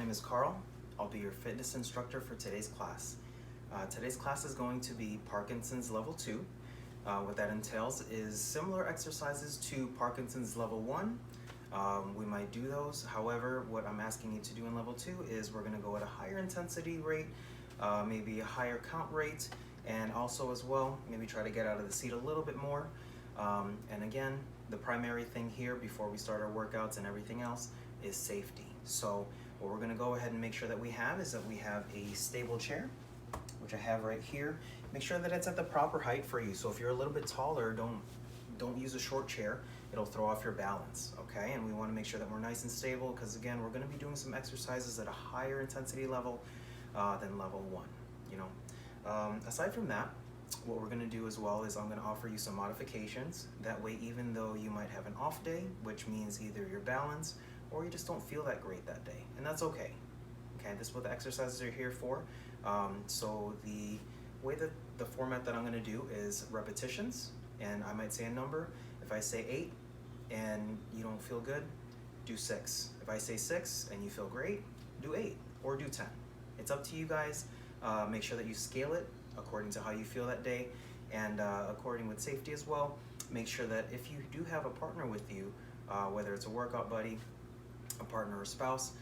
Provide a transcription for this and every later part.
name is Karl. I'll be your fitness instructor for today's class. Today's class is going to be Parkinson's Level 2. What that entails is similar exercises to Parkinson's Level 1. We might do those. However, what I'm asking you to do in Level 2 is we're going to go at a higher intensity rate, maybe a higher count rate, and also as well, maybe try to get out of the seat a little bit more. And again, the primary thing here before we start our workouts and everything else is safety. So what we're going to go ahead and make sure that we have is that we have a stable chair, which I have right here. Make sure that it's at the proper height for you. So if you're a little bit taller, don't use a short chair. It'll throw off your balance, okay? And we want to make sure that we're nice and stable because again, we're going to be doing some exercises at a higher intensity level than level 1, you know. Aside from that, what we're going to do as well is I'm going to offer you some modifications. That way, even though you might have an off day, which means either your balance or you just don't feel that great that day, and that's okay. Okay, this is what the exercises are here for. So the way that the format that I'm going to do is repetitions, and I might say a number. If I say 8 and you don't feel good, do 6. If I say 6 and you feel great, do 8 or do 10. It's up to you guys. Make sure that you scale it according to how you feel that day, and according with safety as well. Make sure that if you do have a partner with you, whether it's a workout buddy, a partner or spouse,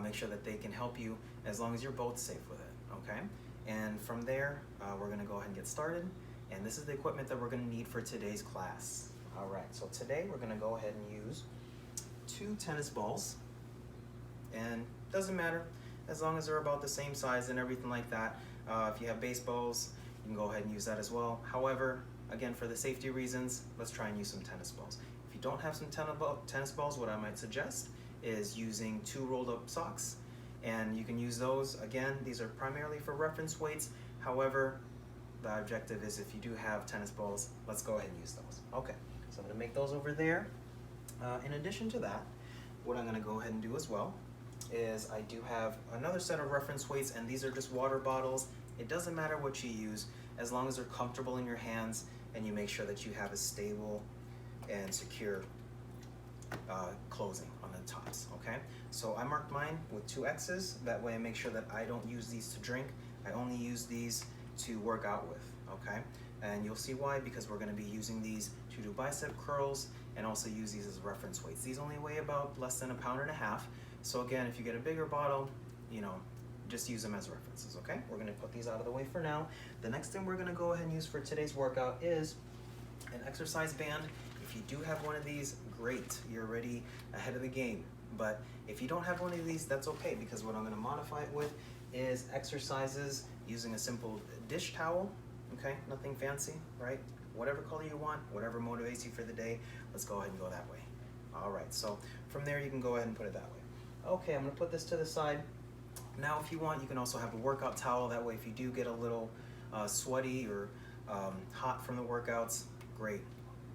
make sure that they can help you as long as you're both safe with it, okay? And from there, we're gonna go ahead and get started, and this is the equipment that we're gonna need for today's class. All right, so today we're gonna go ahead and use 2 tennis balls, and doesn't matter, as long as they're about the same size and everything like that. If you have baseballs, you can go ahead and use that as well. However, again, for the safety reasons, let's try and use some tennis balls. If you don't have some tennis balls, what I might suggest is using 2 rolled up socks, and you can use those. Again, these are primarily for reference weights. However, the objective is if you do have tennis balls, let's go ahead and use those. Okay, so I'm gonna make those over there. In addition to that, what I'm gonna go ahead and do as well is I do have another set of reference weights, and these are just water bottles. It doesn't matter what you use, as long as they're comfortable in your hands and you make sure that you have a stable and secure closing on the tops, okay? So I marked mine with 2 X's. That way I make sure that I don't use these to drink. I only use these to work out with, okay? And you'll see why, because we're gonna be using these to do bicep curls and also use these as reference weights. These only weigh about less than 1.5 pounds. So again, if you get a bigger bottle, you know, just use them as references, okay? We're gonna put these out of the way for now. The next thing we're gonna go ahead and use for today's workout is an exercise band. If you do have one of these, great, you're already ahead of the game. But if you don't have one of these, that's okay, because what I'm gonna modify it with is exercises using a simple dish towel, okay? Nothing fancy, right? Whatever color you want, whatever motivates you for the day, let's go ahead and go that way. All right, so from there you can go ahead and put it that way. Okay, I'm gonna put this to the side. Now if you want, you can also have a workout towel. That way if you do get a little sweaty or hot from the workouts, great.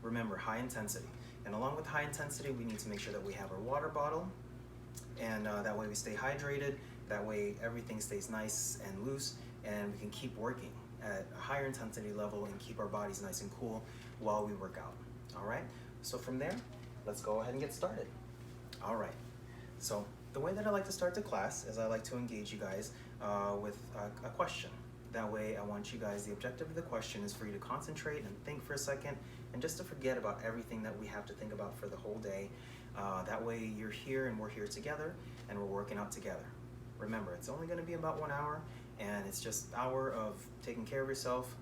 Remember, high intensity. And along with high intensity, we need to make sure that we have our water bottle, and that way we stay hydrated. That way everything stays nice and loose, and we can keep working at a higher intensity level and keep our bodies nice and cool while we work out. All right, so from there, let's go ahead and get started. All right, so the way that I like to start the class is I like to engage you guys with a question. That way I want you guys, the objective of the question is for you to concentrate and think for a second, and just to forget about everything that we have to think about for the whole day. That way you're here and we're here together and we're working out together. Remember, it's only gonna be about 1 hour, and it's just an hour of taking care of yourself,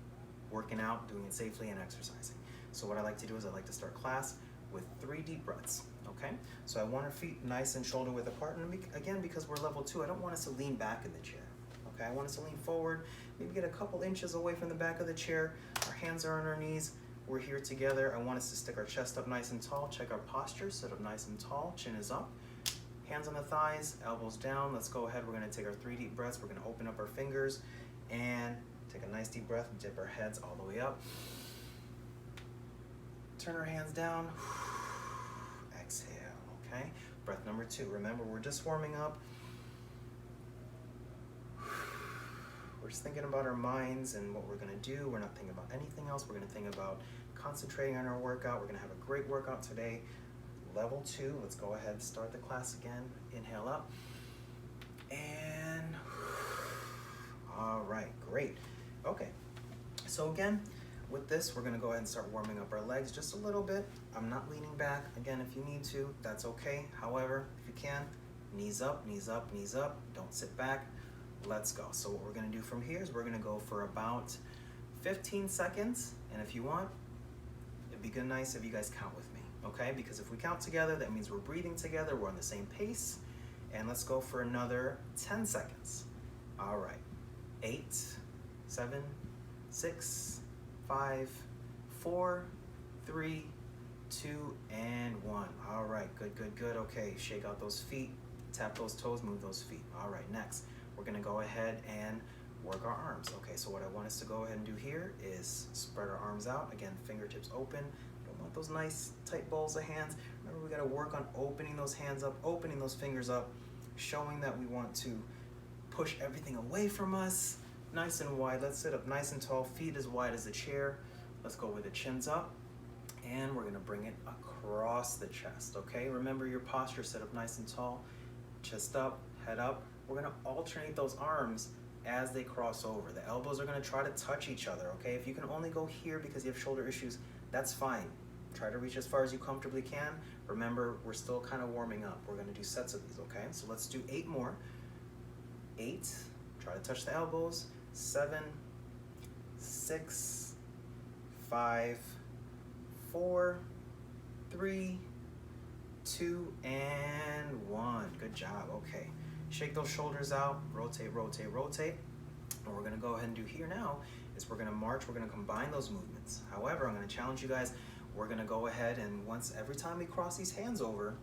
working out, doing it safely, and exercising. So what I like to do is I like to start class with 3 deep breaths, okay? So I want our feet nice and shoulder width apart, and again, because we're level 2, I don't want us to lean back in the chair, okay? I want us to lean forward, maybe get a couple inches away from the back of the chair. Our hands are on our knees. We're here together. I want us to stick our chest up nice and tall. Check our posture, sit up nice and tall, chin is up. Hands on the thighs, elbows down. Let's go ahead. We're gonna take our 3 deep breaths. We're gonna open up our fingers and take a nice deep breath and dip our heads all the way up. Turn our hands down. Exhale, okay? Breath number 2. Remember, we're just warming up. We're just thinking about our minds and what we're gonna do. We're not thinking about anything else. We're gonna think about concentrating on our workout. We're gonna have a great workout today. Level 2, let's go ahead and start the class again. Inhale up And all right, great. Okay, so again, with this, we're gonna go ahead and start warming up our legs just a little bit. I'm not leaning back. Again, if you need to, that's okay. However, if you can, knees up, knees up, knees up. Don't sit back. Let's go. So what we're gonna do from here is we're gonna go for about 15 seconds. And if you want, it'd be good nice if you guys count with me, okay? Because if we count together, that means we're breathing together, we're on the same pace. And let's go for another 10 seconds. All right, 8, 7, 6, 5, 4, 3, 2, and 1. All right, good, good, good. Okay, shake out those feet, tap those toes, move those feet. All right, next, we're gonna go ahead and work our arms. Okay, so what I want us to go ahead and do here is spread our arms out. Again, fingertips open. We don't want those nice tight balls of hands. Remember, we gotta work on opening those hands up, opening those fingers up, showing that we want to push everything away from us. Nice and wide. Let's sit up nice and tall, feet as wide as the chair. Let's go with the chins up, and we're gonna bring it across the chest, okay? Remember your posture, sit up nice and tall, chest up, head up. We're gonna alternate those arms as they cross over. The elbows are gonna try to touch each other, okay? If you can only go here because you have shoulder issues, that's fine. Try to reach as far as you comfortably can. Remember, we're still kind of warming up. We're gonna do sets of these, okay? So let's do 8 more. 8, try to touch the elbows. 7, 6, 5, 4, 3, 2, and 1. Good job, okay. Shake those shoulders out, rotate, rotate, rotate. What we're gonna go ahead and do here now is we're gonna march, we're gonna combine those movements. However, I'm gonna challenge you guys, we're gonna go ahead and every time we cross these hands over,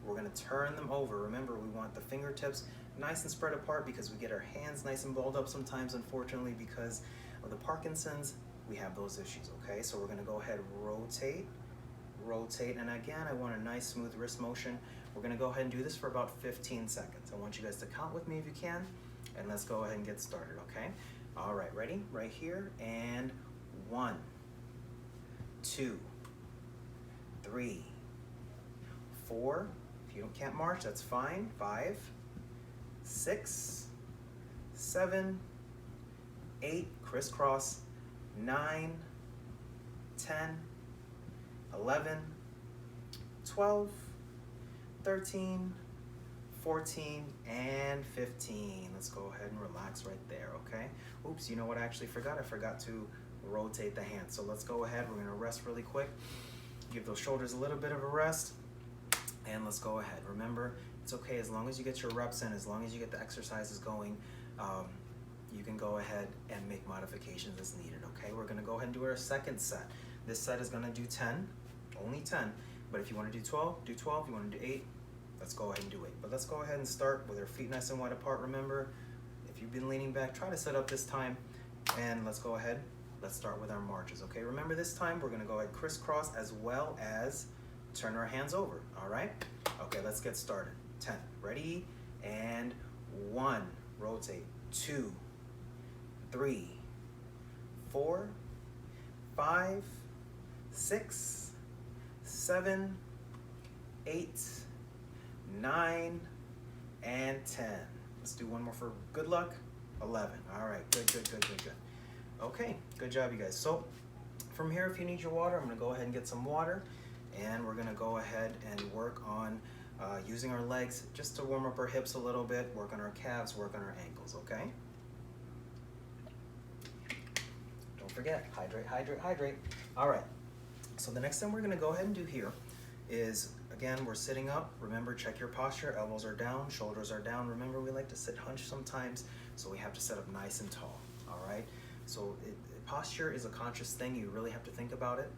we're gonna turn them over. Remember, we want the fingertips nice and spread apart because we get our hands nice and balled up sometimes, unfortunately, because of the Parkinson's, we have those issues, okay? So we're gonna go ahead, rotate, rotate, and again, I want a nice smooth wrist motion. We're gonna go ahead and do this for about 15 seconds. I want you guys to count with me if you can, and let's go ahead and get started, okay? All right, ready? Right here, and 1, 2, 3, 4, if you can't march, that's fine, 5, 6, 7, 8, crisscross, 9, 10, 11, 12, 13, 14, and 15. Let's go ahead and relax right there, okay? Oops, you know what I actually forgot? I forgot to rotate the hands. So let's go ahead, we're gonna rest really quick. Give those shoulders a little bit of a rest, and let's go ahead. Remember, it's okay as long as you get your reps in, as long as you get the exercises going, you can go ahead and make modifications as needed, okay? We're gonna go ahead and do our second set. This set is gonna do 10, only 10, but if you wanna do 12, do 12. You wanna do 8, let's go ahead and do 8. But let's go ahead and start with our feet nice and wide apart. Remember, if you've been leaning back, try to sit up this time, and let's go ahead. Let's start with our marches, okay? Remember this time, we're gonna go ahead crisscross as well as turn our hands over, all right? Okay, let's get started. 10, ready, and 1, rotate, 2, 3, 4, 5, 6, 7, 8, 9, and 10. Let's do one more for good luck. 11. All right, good, good, good, good, good. Okay, good job, you guys. So from here, if you need your water, I'm gonna go ahead and get some water, and we're gonna go ahead and work on using our legs just to warm up our hips a little bit, work on our calves, work on our ankles, okay? Don't forget, hydrate, hydrate, hydrate. All right, so the next thing we're gonna go ahead and do here is, again, we're sitting up. Remember, check your posture, elbows are down, shoulders are down. Remember, we like to sit hunched sometimes, so we have to sit up nice and tall, all right? So posture is a conscious thing, you really have to think about it.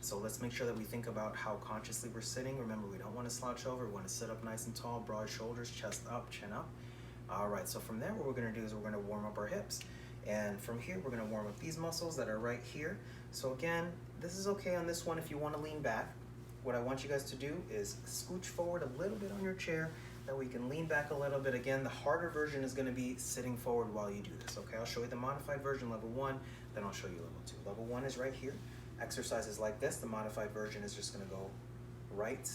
So let's make sure that we think about how consciously we're sitting. Remember, we don't want to slouch over, we want to sit up nice and tall, broad shoulders, chest up, chin up. All right, so from there, what we're gonna do is we're gonna warm up our hips. And from here, we're gonna warm up these muscles that are right here. So again, this is okay on this one if you wanna lean back. What I want you guys to do is scooch forward a little bit on your chair, that we can lean back a little bit. Again, the harder version is gonna be sitting forward while you do this, okay? I'll show you the modified version, level 1, then I'll show you level 2. Level 1 is right here. Exercises like this, the modified version is just gonna go right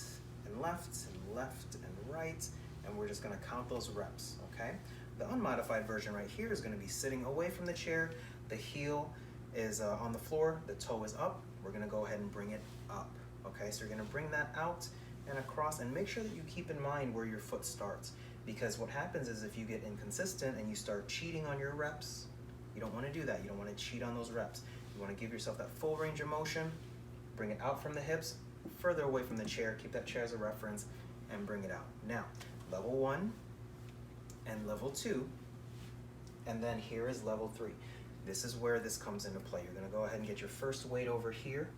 and left and right, and we're just gonna count those reps, okay? The unmodified version right here is gonna be sitting away from the chair. The heel is on the floor, the toe is up. We're gonna go ahead and bring it up, okay? So you're gonna bring that out and across, and make sure that you keep in mind where your foot starts, because what happens is if you get inconsistent and you start cheating on your reps, you don't wanna do that. You don't wanna cheat on those reps. You wanna give yourself that full range of motion, bring it out from the hips, further away from the chair, keep that chair as a reference, and bring it out. Now, level 1 and level 2, and then here is level 3. This is where this comes into play. You're gonna go ahead and get your first weight over here.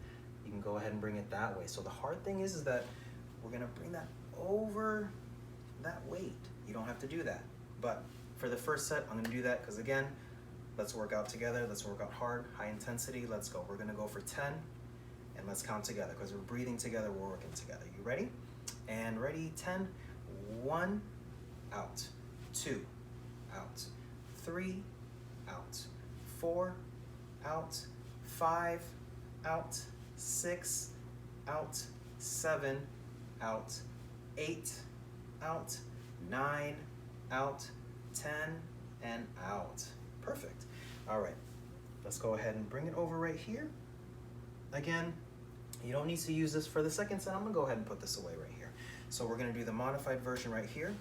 You can go ahead and bring it that way. So the hard thing is that we're gonna bring that over that weight. You don't have to do that. But for the first set, I'm gonna do that because again, let's work out together. Let's work out hard, high intensity. Let's go. We're gonna go for 10 and let's count together because we're breathing together, we're working together. You ready? And ready, 10. 1, out. 2, out. 3, out. 4, out. 5, out. 6, out. 7, out. 8, out. 9, out. 10, and out. Perfect. All right, let's go ahead and bring it over right here. Again, you don't need to use this for the second set. I'm gonna go ahead and put this away right here. So we're gonna do the modified version right here.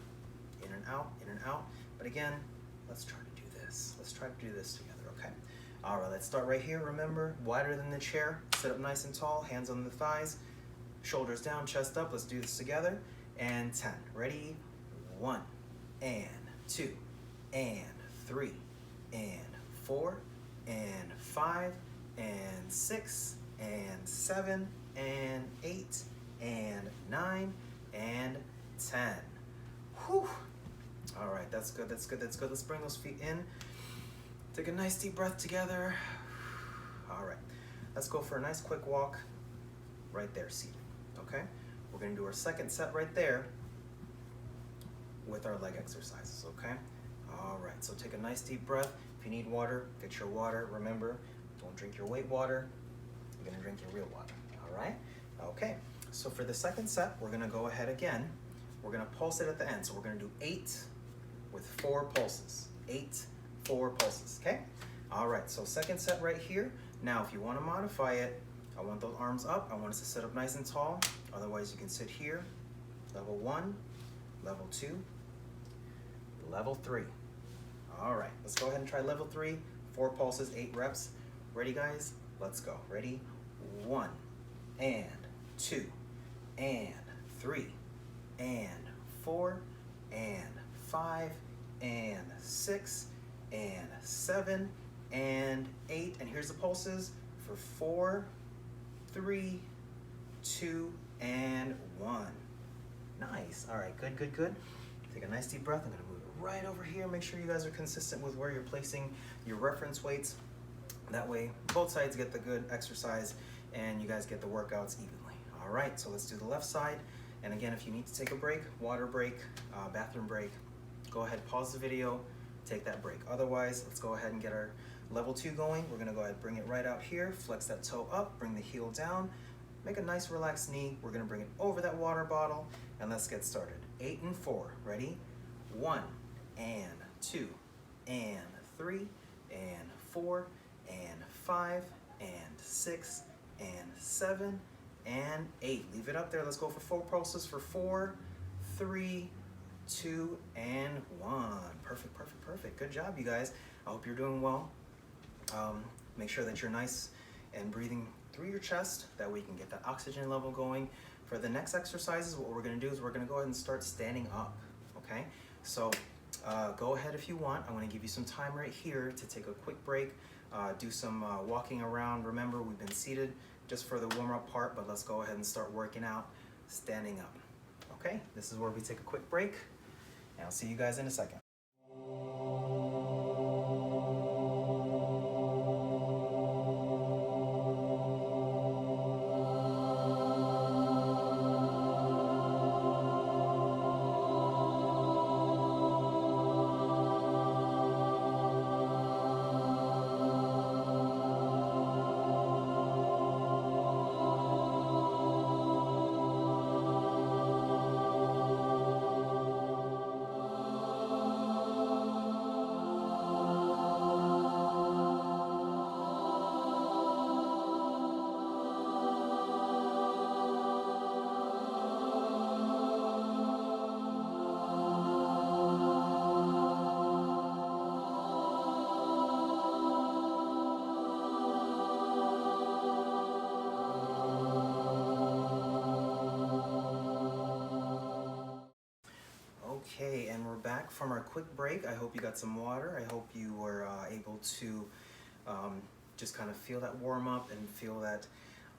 In and out, in and out. But again, let's try to do this. Let's try to do this together, okay? All right, let's start right here. Remember, wider than the chair. Sit up nice and tall, hands on the thighs, shoulders down, chest up. Let's do this together. And 10. Ready? 1, and 2, and 3, and 4, and 5, and 6, and 7, and 8, and 9, and 10. Whew. All right, that's good, that's good, that's good. Let's bring those feet in. Take a nice deep breath together. All right, let's go for a nice quick walk right there, seated, okay? We're gonna do our second set right there with our leg exercises, okay? All right, so take a nice deep breath. If you need water, get your water. Remember, don't drink your weight water. You're gonna drink your real water, all right? Okay, so for the second set, we're gonna go ahead again. We're gonna pulse it at the end. So we're gonna do 8 with 4 pulses. 8, 4 pulses, okay? All right, so second set right here. Now, if you wanna modify it, I want those arms up. I want us to sit up nice and tall. Otherwise, you can sit here. Level 1, level 2, level 3. All right, let's go ahead and try level 3. 4 pulses, 8 reps. Ready, guys? Let's go. Ready? 1, and 2, and 3, and 4, and 5, and 6, and 7, and 8. And here's the pulses for 4, 3, 2, and 1. Nice. All right, good, good, good. Take a nice deep breath. I'm gonna move it right over here. Make sure you guys are consistent with where you're placing your reference weights. That way, both sides get the good exercise and you guys get the workouts evenly. All right, so let's do the left side. And again, if you need to take a break, water break, bathroom break, go ahead, pause the video, take that break. Otherwise, let's go ahead and get our level 2 going. We're gonna go ahead and bring it right out here, flex that toe up, bring the heel down, make a nice relaxed knee. We're gonna bring it over that water bottle, and let's get started. 8 and 4, ready? 1, and 2, and 3, and 4, and 5, and 6, and 7, and 8. Leave it up there. Let's go for 4 pulses for 4, 3, 2, and 1. Perfect, perfect, perfect. Good job, you guys. I hope you're doing well. Make sure that you're nice and breathing through your chest. That way you can get that oxygen level going. For the next exercises, what we're gonna do is we're gonna go ahead and start standing up, okay? So go ahead if you want. I'm gonna give you some time right here to take a quick break, do some walking around. Remember, we've been seated just for the warm-up part, but let's go ahead and start working out standing up, okay? This is where we take a quick break, and I'll see you guys in a second. from our quick break. I hope you got some water. I hope you were able to just kind of feel that warm up and feel that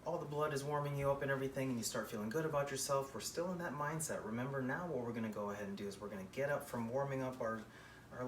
all the blood is warming you up and everything, and you start feeling good about yourself. We're still in that mindset. Remember, now what we're going to go ahead and do is we're going to get up from warming up our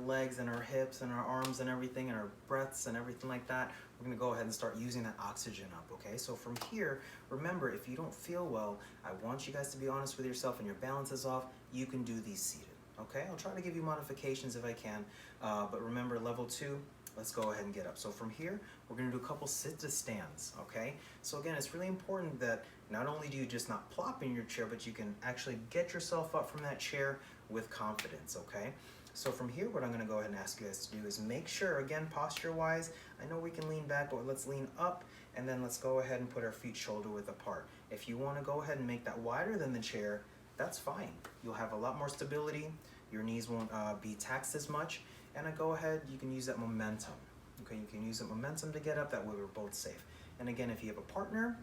legs and our hips and our arms and everything and our breaths and everything like that. We're going to go ahead and start using that oxygen up, okay? So from here, remember, if you don't feel well, I want you guys to be honest with yourself and your balance is off, you can do these seated, okay? I'll try to give you modifications if I can, but remember, level 2, let's go ahead and get up. So from here, we're going to do a couple sit-to-stands, okay? So again, it's really important that not only do you just not plop in your chair, but you can actually get yourself up from that chair with confidence, okay? So from here, what I'm going to go ahead and ask you guys to do is make sure, again, posture-wise, I know we can lean back, but let's lean up, and then let's go ahead and put our feet shoulder-width apart. If you want to go ahead and make that wider than the chair, that's fine. You'll have a lot more stability, your knees won't be taxed as much, and go ahead, you can use that momentum. Okay, you can use that momentum to get up, that way we're both safe. And again, if you have a partner,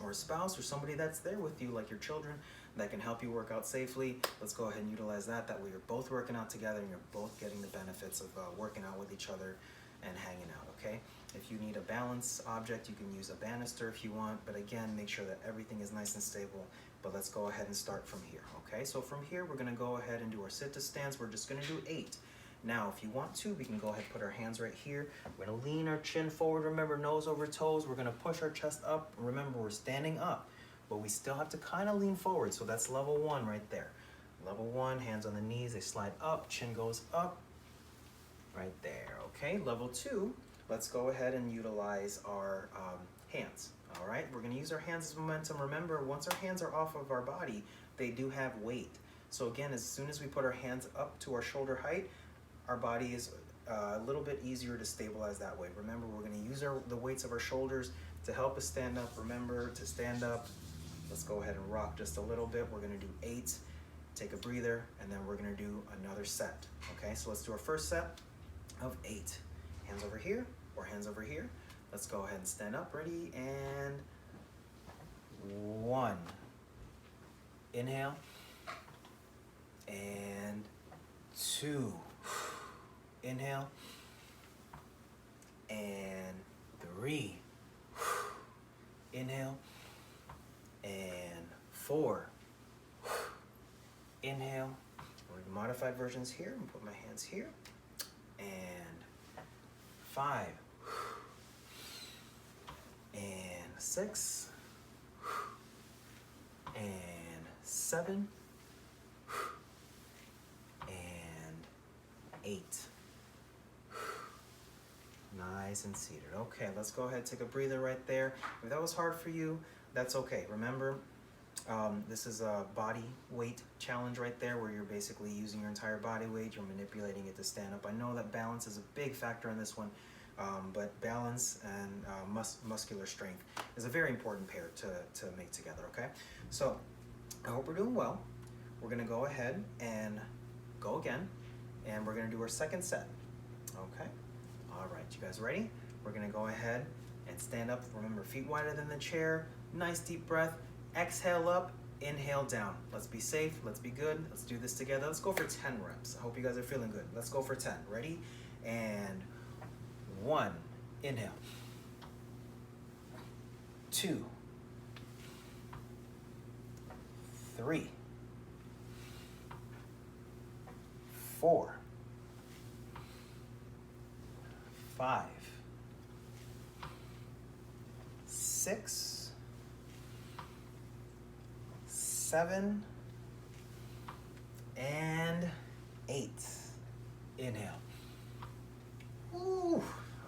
or a spouse, or somebody that's there with you, like your children, that can help you work out safely, let's go ahead and utilize that. That way you're both working out together and you're both getting the benefits of working out with each other and hanging out, okay? If you need a balance object, you can use a banister if you want, but again, make sure that everything is nice and stable. But let's go ahead and start from here, okay? So from here, we're gonna go ahead and do our sit-to-stands. We're just gonna do 8. Now, if you want to, we can go ahead and put our hands right here. We're gonna lean our chin forward. Remember, nose over toes. We're gonna push our chest up. Remember, we're standing up, but we still have to kind of lean forward. So that's level 1 right there. Level 1, hands on the knees, they slide up, chin goes up, right there, okay? Level 2, let's go ahead and utilize our hands, all right? We're gonna use our hands as momentum. Remember, once our hands are off of our body, they do have weight. So again, as soon as we put our hands up to our shoulder height, our body is a little bit easier to stabilize that way. Remember, we're gonna use the weights of our shoulders to help us stand up. Remember to stand up. Let's go ahead and rock just a little bit. We're gonna do 8, take a breather, and then we're gonna do another set. Okay, so let's do our first set of 8. Hands over here, or hands over here. Let's go ahead and stand up, ready, and 1. Inhale, and 2. Inhale, and 3. Inhale, and 4. Inhale. We're in modified versions here. I'm gonna put my hands here. And 5. And 6. And 7. And 8. Nice and seated. Okay, let's go ahead and take a breather right there. If that was hard for you, that's okay. Remember, this is a body weight challenge right there, where you're basically using your entire body weight. You're manipulating it to stand up. I know that balance is a big factor in this one, but balance and muscular strength is a very important pair to make together, okay? So I hope we're doing well. We're gonna go ahead and go again, and we're gonna do our second set, okay? All right, you guys ready? We're gonna go ahead and stand up. Remember, feet wider than the chair. Nice deep breath. Exhale up, inhale down. Let's be safe, let's be good. Let's do this together. Let's go for 10 reps. I hope you guys are feeling good. Let's go for 10. Ready? And 1, inhale. 2, 3, 4, 5, 6, 7, and 8. Inhale. Woo.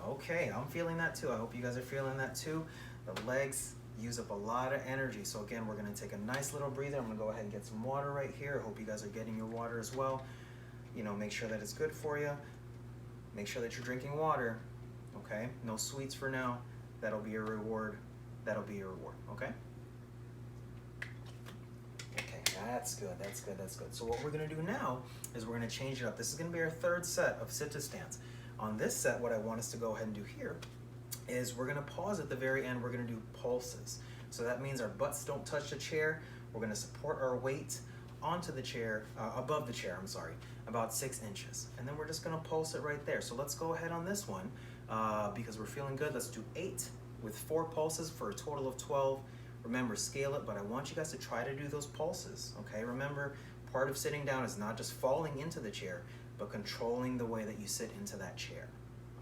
Okay, I'm feeling that too. I hope you guys are feeling that too. The legs use up a lot of energy. So again, we're gonna take a nice little breather. I'm gonna go ahead and get some water right here. I hope you guys are getting your water as well. You know, make sure that it's good for you. Make sure that you're drinking water, okay? No sweets for now. That'll be your reward. That'll be your reward, okay? Okay, that's good, that's good, that's good. So what we're gonna do now is we're gonna change it up. This is gonna be our third set of sit-to-stands. On this set, what I want us to go ahead and do here is we're gonna pause at the very end. We're gonna do pulses. So that means our butts don't touch the chair. We're gonna support our weight onto the chair, above the chair, I'm sorry, about 6 inches. And then we're just gonna pulse it right there. So let's go ahead on this one, because we're feeling good. Let's do 8 with 4 pulses for a total of 12. Remember, scale it, but I want you guys to try to do those pulses, okay? Remember, part of sitting down is not just falling into the chair, but controlling the way that you sit into that chair,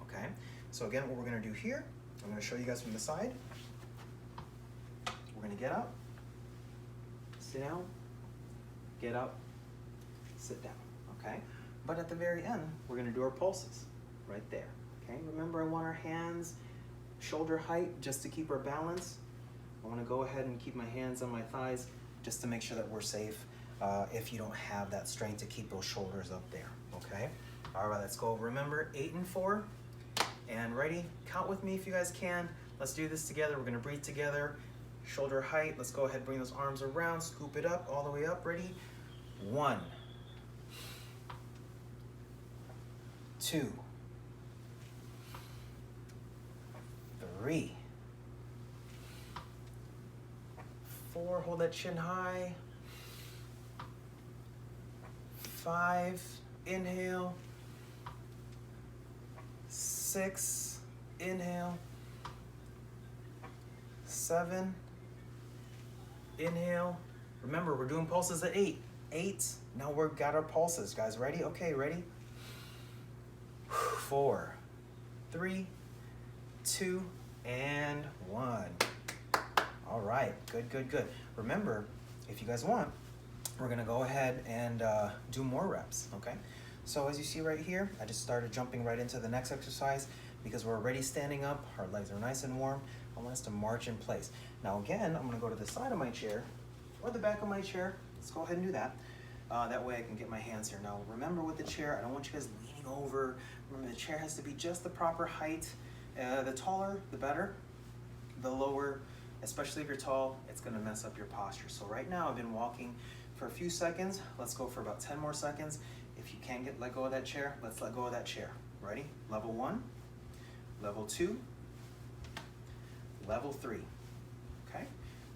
okay? So again, what we're gonna do here, I'm gonna show you guys from the side. We're gonna get up, sit down, get up, sit down, okay? But at the very end, we're gonna do our pulses right there, okay? Remember, I want our hands shoulder height just to keep our balance. I wanna go ahead and keep my hands on my thighs just to make sure that we're safe if you don't have that strength to keep those shoulders up there, okay? All right, let's go. Remember, 8 and 4, and ready? Count with me if you guys can. Let's do this together. We're gonna breathe together. Shoulder height, let's go ahead, bring those arms around, scoop it up, all the way up, ready? 1, 2, 3, 4, hold that chin high. 5, inhale. 6, inhale. 7, inhale. Remember, we're doing pulses at 8. 8, now we've got our pulses, guys. Ready? Okay, ready? 4, 3, 2, and 1. All right, good, good, good. Remember, if you guys want, we're gonna go ahead and do more reps, okay? So as you see right here, I just started jumping right into the next exercise because we're already standing up, our legs are nice and warm. I want us to march in place. Now again, I'm gonna go to the side of my chair or the back of my chair. Let's go ahead and do that. That way I can get my hands here. Now remember with the chair, I don't want you guys leaning over. Remember the chair has to be just the proper height. The taller, the better. The lower, especially if you're tall, it's gonna mess up your posture. So right now I've been walking for a few seconds. Let's go for about 10 more seconds. If you can't let go of that chair, let's let go of that chair. Ready? Level 1, level 2, level 3, okay?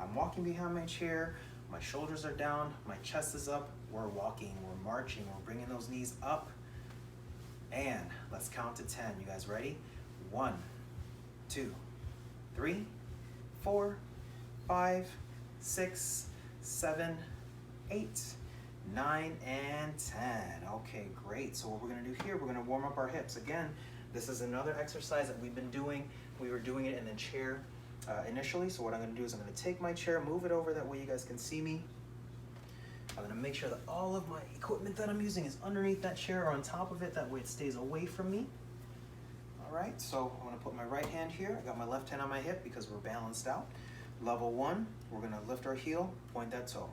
I'm walking behind my chair, my shoulders are down, my chest is up, we're walking, we're marching, we're bringing those knees up, and let's count to 10. You guys ready? 1, 2, 3, 4, 5, 6, 7, 8, 9, and 10. Okay, great. So what we're gonna do here, we're gonna warm up our hips. Again, this is another exercise that we've been doing. We were doing it in the chair initially. So what I'm gonna do is I'm gonna take my chair, move it over, that way you guys can see me. I'm gonna make sure that all of my equipment that I'm using is underneath that chair or on top of it, that way it stays away from me. All right, so I'm gonna put my right hand here. I got my left hand on my hip because we're balanced out. Level 1, we're gonna lift our heel, point that toe.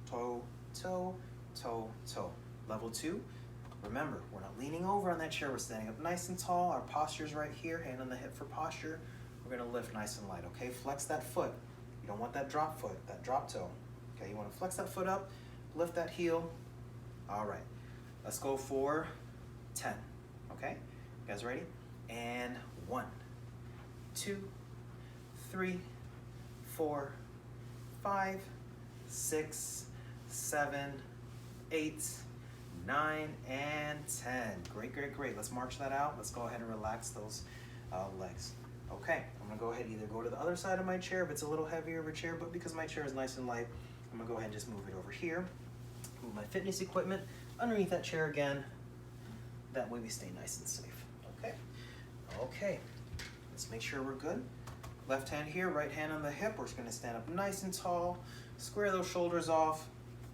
Toe, toe, toe, toe. Level 2, remember, we're not leaning over on that chair, we're standing up nice and tall. Our posture's right here, hand on the hip for posture. We're gonna lift nice and light, okay? Flex that foot. You don't want that drop foot, that drop toe. Okay, you wanna flex that foot up, lift that heel. All right, let's go for 10, okay? You guys ready? And 1, 2, 3, 4, 5, 6, 7, 8, 9, and 10. Great, great, great. Let's march that out. Let's go ahead and relax those legs. Okay, I'm gonna go ahead and either go to the other side of my chair if it's a little heavier of a chair, but because my chair is nice and light, I'm gonna go ahead and just move it over here. Move my fitness equipment underneath that chair again. That way we stay nice and safe, okay? Okay, let's make sure we're good. Left hand here, right hand on the hip. We're just gonna stand up nice and tall, square those shoulders off,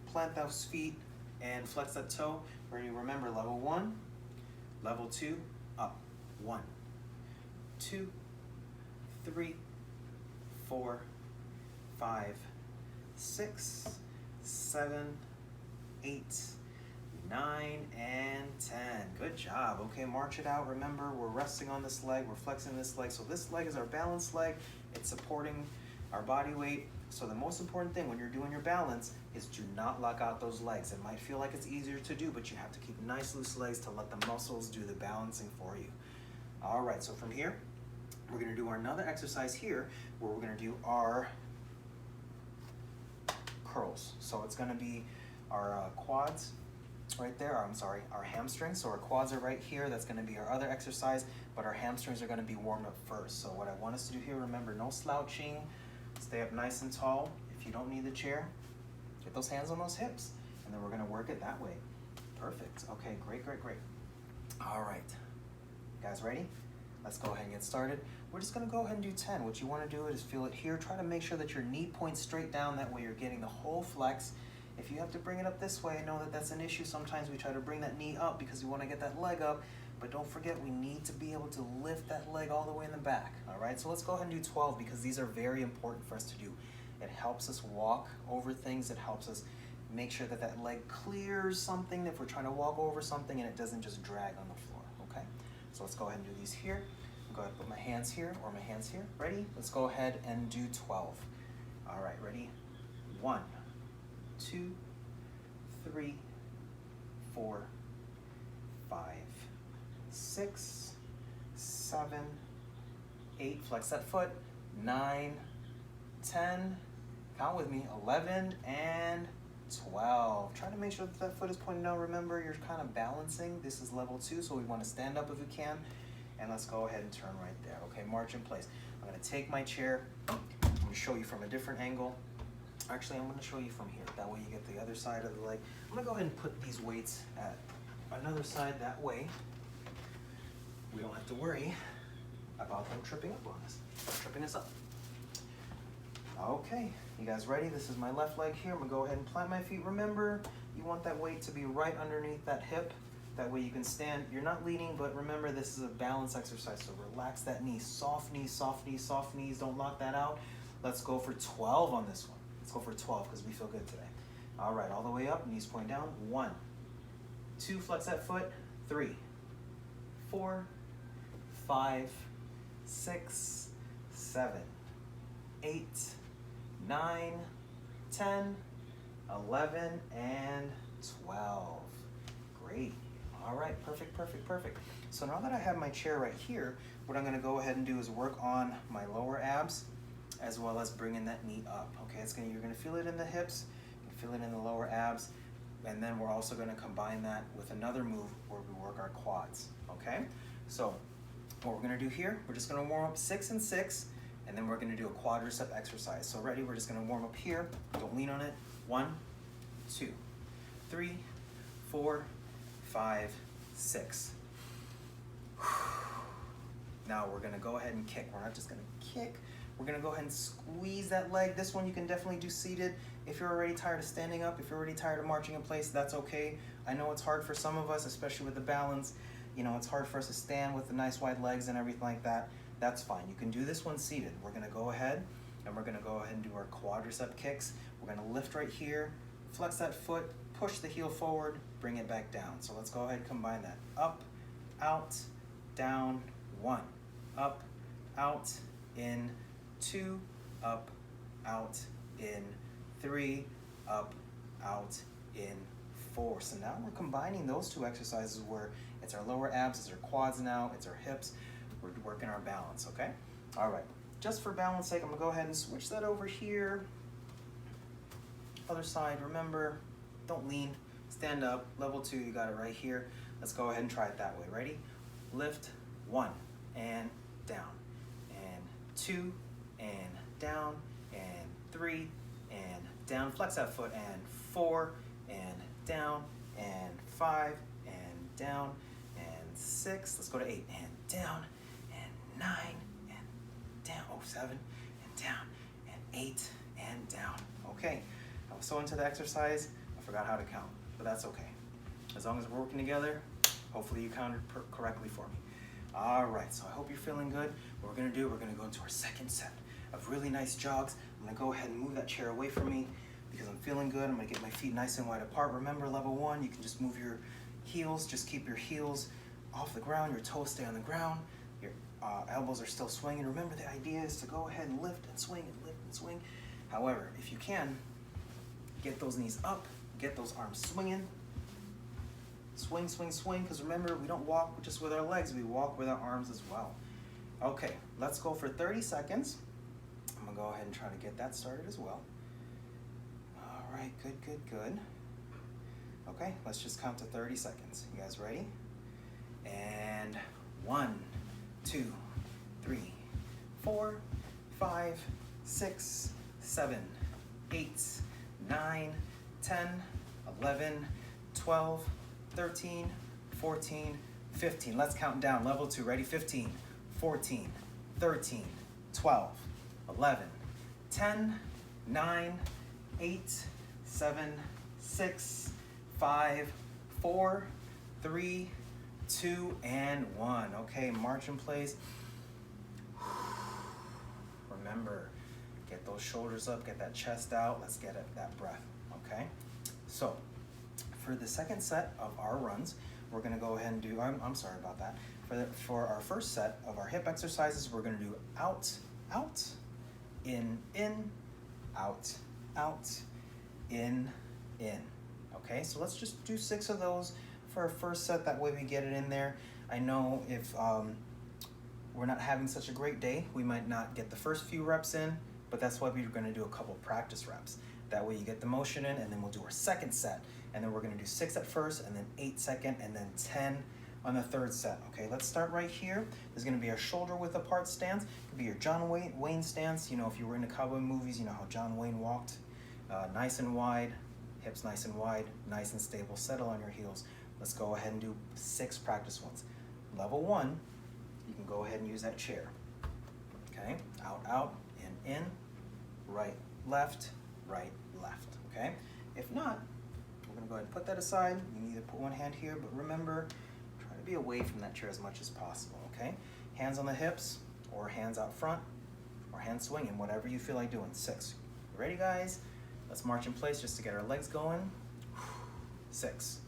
plant those feet, and flex that toe. Remember, level 1, level 2, up. 1, 2, 3, 4, 5, 6, 7, 8, 9, and 10. Good job. Okay, march it out. Remember, we're resting on this leg, we're flexing this leg. So this leg is our balanced leg. It's supporting our body weight. So the most important thing when you're doing your balance is do not lock out those legs. It might feel like it's easier to do, but you have to keep nice loose legs to let the muscles do the balancing for you. All right, so from here, we're gonna do another exercise here where we're gonna do our curls. So it's gonna be our quads right there, I'm sorry, our hamstrings. So our quads are right here. That's going to be our other exercise, but our hamstrings are going to be warmed up first. So what I want us to do here, remember, no slouching. Stay up nice and tall. If you don't need the chair, get those hands on those hips, and then we're going to work it that way. Perfect. Okay, great, great, great. All right. You guys ready? Let's go ahead and get started. We're just going to go ahead and do 10. What you want to do is feel it here. Try to make sure that your knee points straight down. That way you're getting the whole flex. If you have to bring it up this way, I know that that's an issue. Sometimes we try to bring that knee up because we want to get that leg up. But don't forget, we need to be able to lift that leg all the way in the back. All right, so let's go ahead and do 12 because these are very important for us to do. It helps us walk over things. It helps us make sure that that leg clears something if we're trying to walk over something and it doesn't just drag on the floor, okay? So let's go ahead and do these here. I'm going to put my hands here or my hands here. Ready? Let's go ahead and do 12. All right, ready? 1, 2, 3, 4, 5, 6, 7, 8. Flex that foot. 9, 10. Count with me. 11 and 12. Try to make sure that that foot is pointing down. Remember, you're kind of balancing. This is level 2, so we want to stand up if we can. And let's go ahead and turn right there. Okay, march in place. I'm going to take my chair. I'm going to show you from a different angle. Actually, I'm going to show you from here. That way you get the other side of the leg. I'm going to go ahead and put these weights at another side. That way we don't have to worry about them tripping up on us. Tripping us up. Okay, you guys ready? This is my left leg here. I'm going to go ahead and plant my feet. Remember, you want that weight to be right underneath that hip. That way you can stand. You're not leaning, but remember, this is a balance exercise. So relax that knee. Soft knees, soft knees, soft knees. Don't lock that out. Let's go for 12 on this one. Let's go for 12 because we feel good today. All right, all the way up. Knees point down. 1, 2, flex that foot. 3, 4, 5, 6, 7, 8, 9, 10, 11, and 12. Great. All right, perfect, perfect, perfect. So now that I have my chair right here, what I'm going to go ahead and do is work on my lower abs as well as bringing that knee up. Okay, you're going to feel it in the hips, you can feel it in the lower abs, and then we're also going to combine that with another move where we work our quads. Okay, so what we're going to do here, we're just going to warm up 6 and 6, and then we're going to do a quadricep exercise. So ready, we're just going to warm up here. Don't lean on it. 1, 2, 3, 4, 5, 6. Now we're going to go ahead and kick. We're not just going to kick. We're going to go ahead and squeeze that leg. This one you can definitely do seated. If you're already tired of standing up, if you're already tired of marching in place, that's okay. I know it's hard for some of us, especially with the balance. You know, it's hard for us to stand with the nice wide legs and everything like that. That's fine. You can do this one seated. We're going to go ahead and we're going to go ahead and do our quadricep kicks. We're going to lift right here, flex that foot, push the heel forward, bring it back down. So let's go ahead and combine that. Up, out, down, 1. Up, out, in, 2. Up, out, in, 3. Up, out, in, 4. So now we're combining those two exercises where it's our lower abs, it's our quads now, it's our hips. We're working our balance, okay? All right, just for balance sake, I'm gonna go ahead and switch that over here. Other side, remember, don't lean, stand up. Level 2, you got it right here. Let's go ahead and try it that way. Ready? Lift, 1, and down, and 2, and down, and 3, and down. Flex that foot, and 4, and down, and 5, and down, and 6. Let's go to 8, and down, and 9, and down. Oh, 7, and down, and 8, and down. Okay, I was so into the exercise, I forgot how to count, but that's okay. As long as we're working together, hopefully you counted correctly for me. All right, so I hope you're feeling good. What we're gonna do, we're gonna go into our second set of really nice jogs. I'm gonna go ahead and move that chair away from me because I'm feeling good. I'm gonna get my feet nice and wide apart. Remember, level 1, you can just move your heels, just keep your heels off the ground, your toes stay on the ground, your elbows are still swinging. Remember, the idea is to go ahead and lift and swing and lift and swing. However, if you can, get those knees up, get those arms swinging. Swing, swing, swing, because remember, we don't walk just with our legs, we walk with our arms as well. Okay, let's go for 30 seconds. I'm gonna go ahead and try to get that started as well. All right, good, good, good. Okay, let's just count to 30 seconds. You guys ready? And 1, 2, 3, 4, 5, 6, 7, 8, 9, 10, 11, 12, 13, 14, 15. Let's count down. Level 2. Ready? 15, 14, 13, 12, 11, 10, 9, 8, 7, 6, 5, 4, 3, 2, and 1. Okay, march in place. Remember, get those shoulders up, get that chest out. Let's get that breath, okay? So, for the second set of our runs, we're gonna go ahead and do, I'm sorry about that. For our first set of our hip exercises, we're gonna do out, out, in, out, out, in. Okay, so let's just do 6 of those for our first set. That way we get it in there. I know if we're not having such a great day, we might not get the first few reps in, but that's why we're gonna do a couple practice reps. That way you get the motion in, and then we'll do our second set. And then we're gonna do 6 at first, and then 8 second, and then 10 on the third set. Okay, let's start right here. There's gonna be our shoulder width apart stance. It could be your John Wayne stance. You know, if you were in the cowboy movies, you know how John Wayne walked. Nice and wide, hips nice and wide, nice and stable. Settle on your heels. Let's go ahead and do 6 practice ones. Level 1, you can go ahead and use that chair. Okay, out, out, in, right, left, okay? If not, we're gonna go ahead and put that aside. You can either put one hand here, but remember, try to be away from that chair as much as possible, okay? Hands on the hips, or hands out front, or hands swinging, whatever you feel like doing. 6. Ready, guys? Let's march in place just to get our legs going. 6.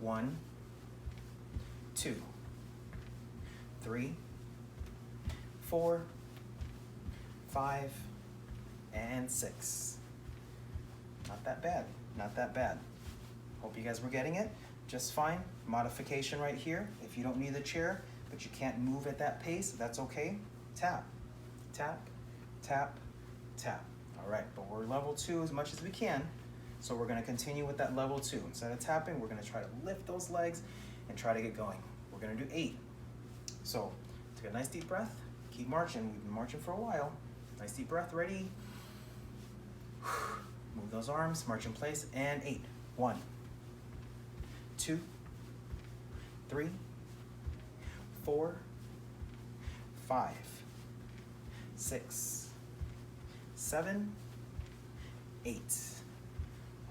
1, 2, 3, 4, 5, and 6. Not that bad, not that bad. Hope you guys were getting it just fine. Modification right here. If you don't need the chair, but you can't move at that pace, that's okay. Tap, tap, tap, tap. All right, but we're level 2 as much as we can. So we're gonna continue with that level 2. Instead of tapping, we're gonna try to lift those legs and try to get going. We're gonna do 8. So take a nice deep breath, keep marching. We've been marching for a while. Nice deep breath, ready? Move those arms, march in place, and 8. 1, 2, 3, 4, 5, 6, 7, 8.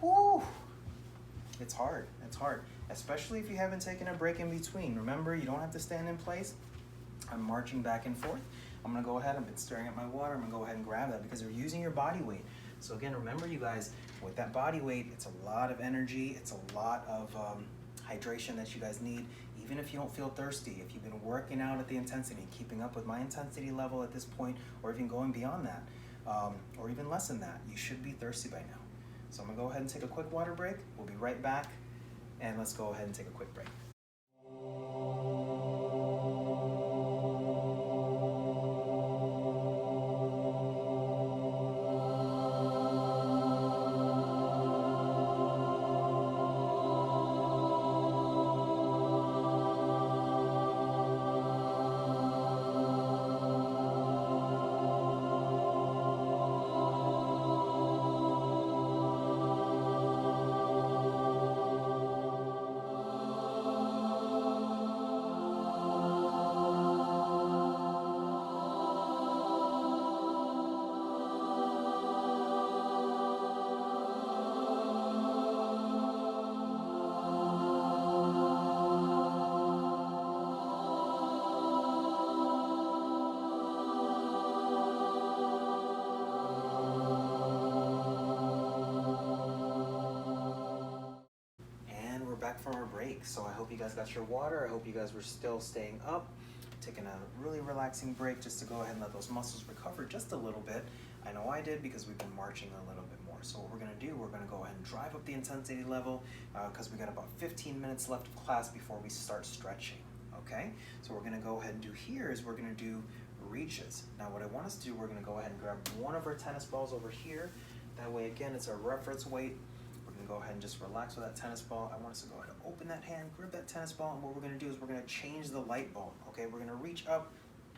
Woo! It's hard, especially if you haven't taken a break in between. Remember, you don't have to stand in place. I'm marching back and forth. I'm gonna go ahead, I've been staring at my water, I'm gonna go ahead and grab that because you're using your body weight. So again, remember you guys, with that body weight, it's a lot of energy, it's a lot of hydration that you guys need, even if you don't feel thirsty. If you've been working out at the intensity, keeping up with my intensity level at this point, or even going beyond that, or even less than that, you should be thirsty by now. So I'm gonna go ahead and take a quick water break. We'll be right back, and let's go ahead and take a quick break. Back from our break. So I hope you guys got your water. I hope you guys were still staying up, taking a really relaxing break just to go ahead and let those muscles recover just a little bit. I know I did because we've been marching a little bit more. So what we're gonna do, we're gonna go ahead and drive up the intensity level because we got about 15 minutes left of class before we start stretching, okay? So we're gonna go ahead and do here is we're gonna do reaches. Now what I want us to do, we're gonna go ahead and grab one of our tennis balls over here. That way, again, it's our reference weight. We're can go ahead and just relax with that tennis ball. I want us to go ahead and open that hand, grip that tennis ball, and what we're gonna do is we're gonna change the light bulb, okay? We're gonna reach up.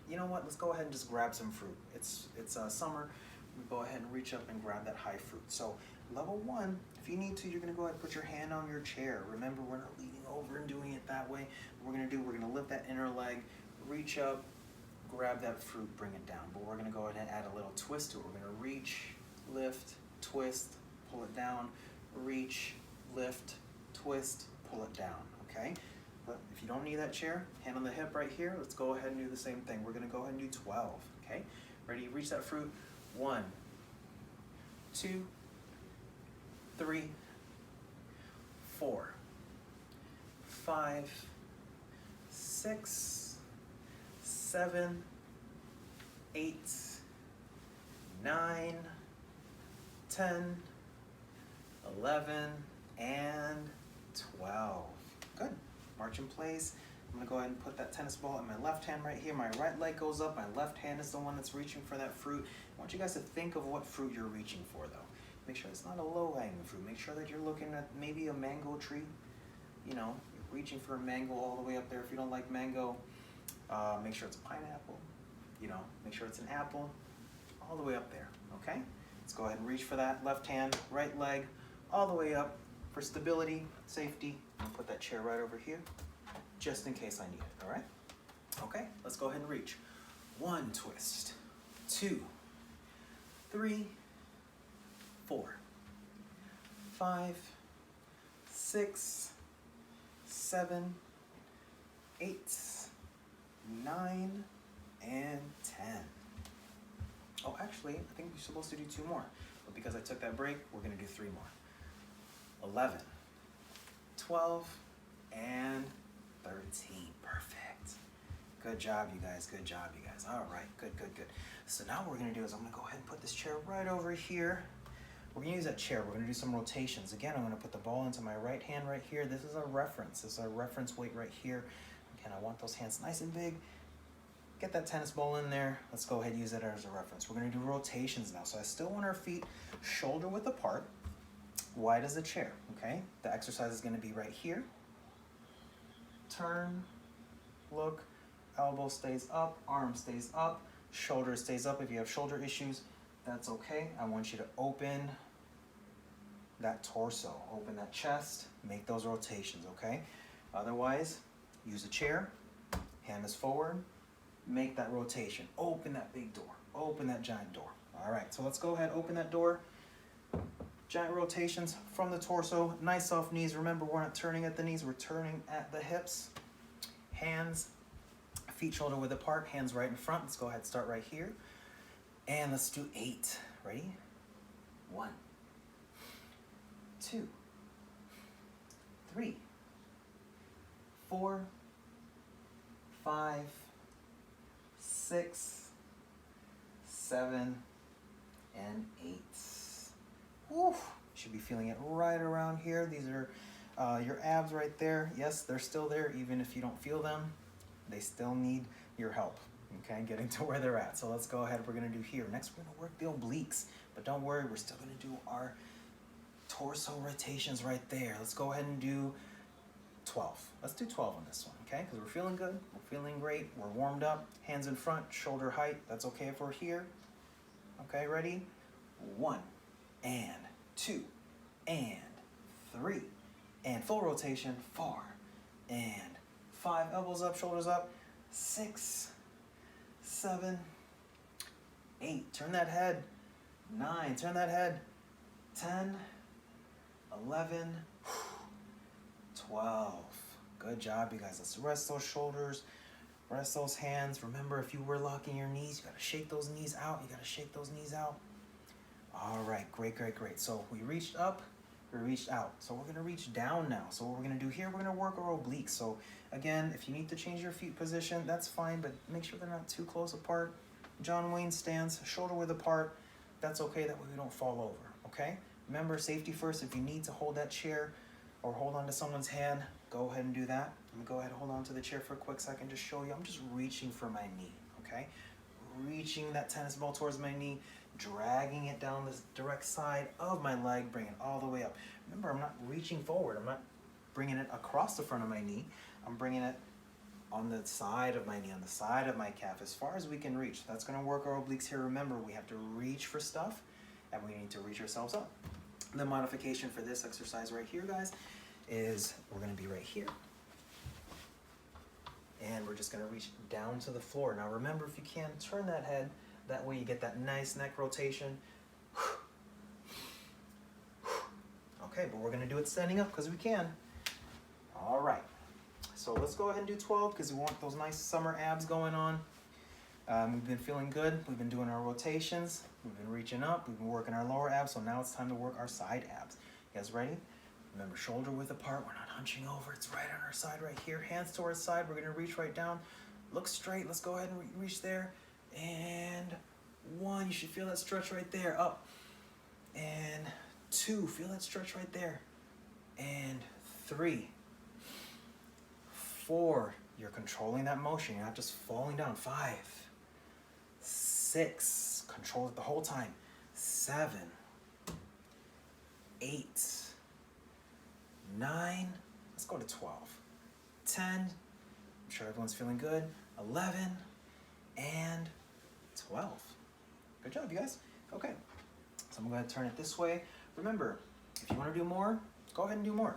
You know what, let's go ahead and just grab some fruit. It's summer, we go ahead and reach up and grab that high fruit. So level 1, if you need to, you're gonna go ahead and put your hand on your chair. Remember, we're not leaning over and doing it that way. What we're gonna lift that inner leg, reach up, grab that fruit, bring it down. But we're gonna go ahead and add a little twist to it. We're gonna reach, lift, twist, pull it down, reach, lift, twist, pull it down, okay? But if you don't need that chair, hand on the hip right here, let's go ahead and do the same thing. We're gonna go ahead and do 12, okay? Ready, reach that fruit. 1, 2, 3, 4, 5, 6, 7, 8, 9, 10, 11, and 12. Good. March in place. I'm gonna go ahead and put that tennis ball in my left hand right here. My right leg goes up. My left hand is the one that's reaching for that fruit. I want you guys to think of what fruit you're reaching for, though. Make sure it's not a low-hanging fruit. Make sure that you're looking at maybe a mango tree. You know, you're reaching for a mango all the way up there. If you don't like mango, make sure it's a pineapple. You know, make sure it's an apple, all the way up there, okay? Let's go ahead and reach for that left hand, right leg, all the way up for stability, safety. I'll put that chair right over here, just in case I need it, all right? Okay, let's go ahead and reach. 1 twist, 2, 3, 4, 5, 6, 7, 8, 9, and 10. Oh, actually, I think you're supposed to do 2 more. But because I took that break, we're gonna do 3 more. 11, 12, and 13. Perfect. Good job, you guys. Good job, you guys. All right, good. So now what we're gonna do is I'm gonna go ahead and put this chair right over here. We're gonna use that chair. We're gonna do some rotations. Again, I'm gonna put the ball into my right hand right here. This is our reference. This is our reference weight right here. Again, I want those hands nice and big. Get that tennis ball in there. Let's go ahead and use it as a reference. We're gonna do rotations now. So I still want our feet shoulder width apart, wide as a chair, okay? The exercise is gonna be right here. Turn, look, elbow stays up, arm stays up, shoulder stays up. If you have shoulder issues, that's okay. I want you to open that torso, open that chest, make those rotations, okay? Otherwise, use a chair, hand is forward, make that rotation. Open that big door. Open that giant door. All right, so let's go ahead, open that door. Giant rotations from the torso. Nice soft knees. Remember, we're not turning at the knees. We're turning at the hips. Hands, feet shoulder width apart. Hands right in front. Let's go ahead and start right here. And let's do 8. Ready? 1, 2, 3, 4, 5, 6, 7, and 8. Woo! Should be feeling it right around here. These are your abs right there. Yes, they're still there. Even if you don't feel them, they still need your help, okay, getting to where they're at. So let's go ahead. We're going to do here. Next, we're going to work the obliques. But don't worry, we're still going to do our torso rotations right there. Let's go ahead and do 12. Let's do 12 on this one, okay? Because we're feeling good, we're feeling great, we're warmed up, hands in front, shoulder height. That's okay if we're here. Okay, ready? 1, and 2, and 3, and full rotation, 4, and 5, elbows up, shoulders up, 6, 7, 8, turn that head, 9, turn that head, 10, 11, 12. Good job, you guys. Let's rest those shoulders, rest those hands. Remember, if you were locking your knees, you gotta shake those knees out. You gotta shake those knees out. All right, great. So we reached up, we reached out. So we're gonna reach down now. So what we're gonna do here, we're gonna work our obliques. So again, if you need to change your feet position, that's fine, but make sure they're not too close apart. John Wayne stance, shoulder width apart. That's okay, that way we don't fall over, okay? Remember, safety first. If you need to hold that chair or hold on to someone's hand, go ahead and do that. Let me go ahead and hold on to the chair for a quick second, just show you. I'm just reaching for my knee, okay? Reaching that tennis ball towards my knee. dragging it down this direct side of my leg, bring it all the way up. Remember, I'm not reaching forward. I'm not bringing it across the front of my knee. I'm bringing it on the side of my knee, on the side of my calf, as far as we can reach. That's going to work our obliques here. Remember, we have to reach for stuff, and we need to reach ourselves up. The modification for this exercise right here, guys, is we're going to be right here. And we're just going to reach down to the floor. Now remember, if you can, turn that head. That way you get that nice neck rotation. Okay, but we're going to do it standing up because we can. All right. So let's go ahead and do 12 because we want those nice summer abs going on. We've been feeling good. We've been doing our rotations. We've been reaching up. We've been working our lower abs. So now it's time to work our side abs. You guys ready? Remember, shoulder width apart. We're not hunching over. It's right on our side right here. Hands to our side. We're going to reach right down. Look straight. Let's go ahead and reach there. And 1. You should feel that stretch right there. Up. And 2. Feel that stretch right there. And 3. 4. You're controlling that motion. You're not just falling down. 5. 6. Control it the whole time. 7. 8. 9. Let's go to 12. 10. I'm sure everyone's feeling good. 11. And 12. Good job, you guys. Okay. So I'm going to turn it this way. Remember, if you want to do more, go ahead and do more.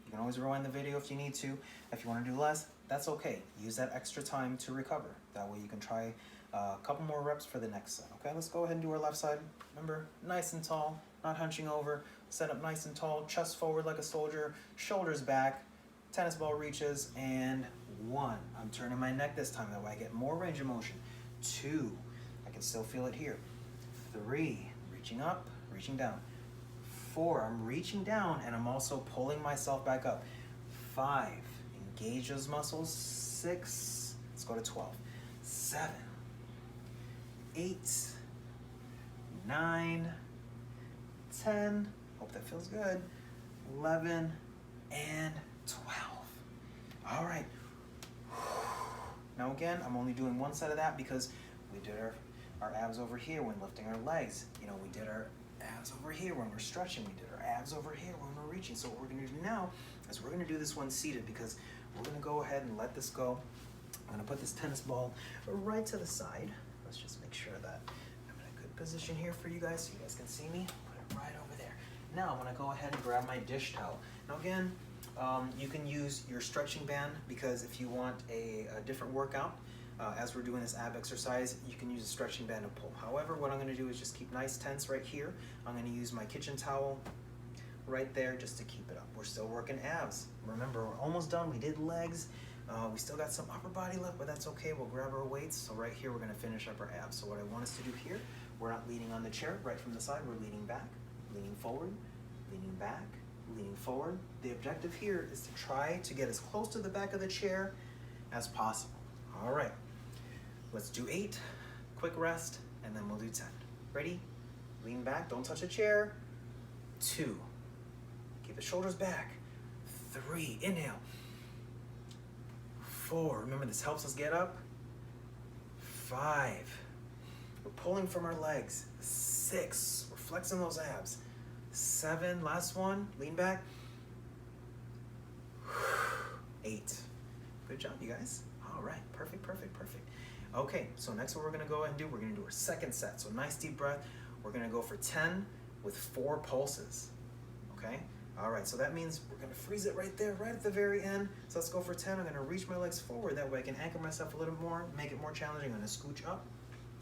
You can always rewind the video if you need to. If you want to do less, that's okay. Use that extra time to recover. That way you can try a couple more reps for the next set. Okay, let's go ahead and do our left side. Remember, nice and tall, not hunching over. Set up nice and tall, chest forward like a soldier, shoulders back, tennis ball reaches, and 1. I'm turning my neck this time. That way I get more range of motion. 2. I can still feel it here. 3. Reaching up, reaching down. 4. I'm reaching down and I'm also pulling myself back up. 5. Engage those muscles. 6. Let's go to 12. 7. 8. 9. 10. Hope that feels good. 11. And 12. All right. Now again, I'm only doing one set of that because we did our abs over here when lifting our legs. You know, we did our abs over here when we're stretching. We did our abs over here when we're reaching. So what we're going to do now is we're going to do this one seated because we're going to go ahead and let this go. I'm going to put this tennis ball right to the side. Let's just make sure that I'm in a good position here for you guys so you guys can see me. Put it right over there. Now I'm going to go ahead and grab my dish towel. Now again, you can use your stretching band because if you want a different workout, as we're doing this ab exercise, you can use a stretching band to pull. However, what I'm going to do is just keep nice tense right here. I'm going to use my kitchen towel right there just to keep it up. We're still working abs. Remember, we're almost done. We did legs. We still got some upper body left, but that's okay. We'll grab our weights. So right here, we're going to finish up our abs. So what I want us to do here, we're not leaning on the chair right from the side. We're leaning back, leaning forward, leaning back, leaning forward. The objective here is to try to get as close to the back of the chair as possible. All right. Let's do 8, quick rest, and then we'll do 10. Ready? Lean back, don't touch the chair. 2, keep the shoulders back. 3, inhale. 4, remember this helps us get up. 5, we're pulling from our legs. 6, we're flexing those abs. 7, last one, lean back. 8, good job, you guys. All right, perfect, perfect, perfect. Okay, so next what we're gonna go ahead and do, we're gonna do our second set. So nice deep breath. We're gonna go for 10 with 4 pulses, okay? All right, so that means we're gonna freeze it right there, right at the very end. So let's go for 10. I'm gonna reach my legs forward. That way I can anchor myself a little more, make it more challenging. I'm gonna scooch up.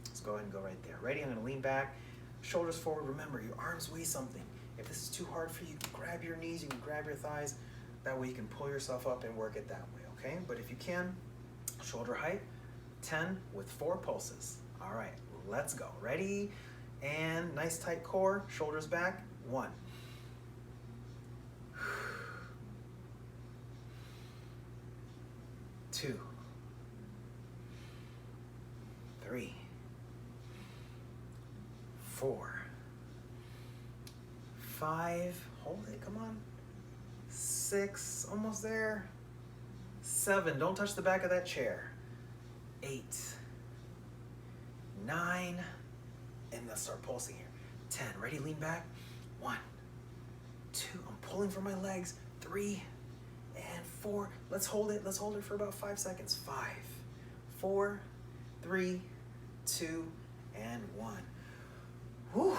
Let's go ahead and go right there. Ready? I'm gonna lean back, shoulders forward. Remember, your arms weigh something. If this is too hard for you, you can grab your knees, you can grab your thighs. That way you can pull yourself up and work it that way, okay? But if you can, shoulder height, 10 with 4 pulses. All right, let's go. Ready? And nice tight core, shoulders back. 1. 2. 3. 4. 5. Hold it, come on. 6, almost there. 7, don't touch the back of that chair. 8, 9, and let's start pulsing here. 10, ready, lean back. 1, 2, I'm pulling for my legs. 3 and 4. Let's hold it for about 5 seconds. 5, 4, 3, 2, and 1. Whew.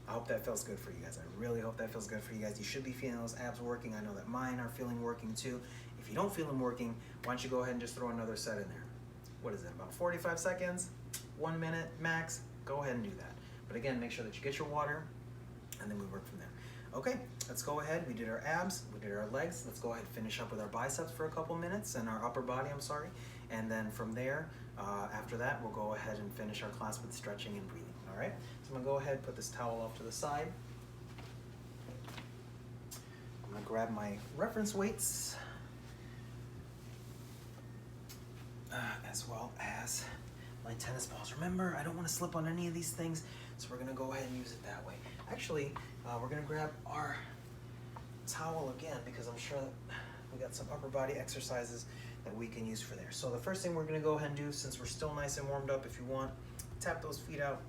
I hope that feels good for you guys. I really hope that feels good for you guys. You should be feeling those abs working. I know that mine are feeling working too. If you don't feel them working, why don't you go ahead and just throw another set in there. What is it, about 45 seconds? 1 minute max? Go ahead and do that. But again, make sure that you get your water, and then we work from there. Okay, let's go ahead. We did our abs, we did our legs. Let's go ahead and finish up with our biceps for a couple minutes, and our upper body, I'm sorry. And then from there, after that, we'll go ahead and finish our class with stretching and breathing, all right? So I'm gonna go ahead and put this towel off to the side. I'm gonna grab my reference weights, as well as my tennis balls. Remember, I don't wanna slip on any of these things, so we're gonna go ahead and use it that way. Actually, we're gonna grab our towel again, because I'm sure that we got some upper body exercises that we can use for there. So the first thing we're gonna go ahead and do, since we're still nice and warmed up, if you want, tap those feet out.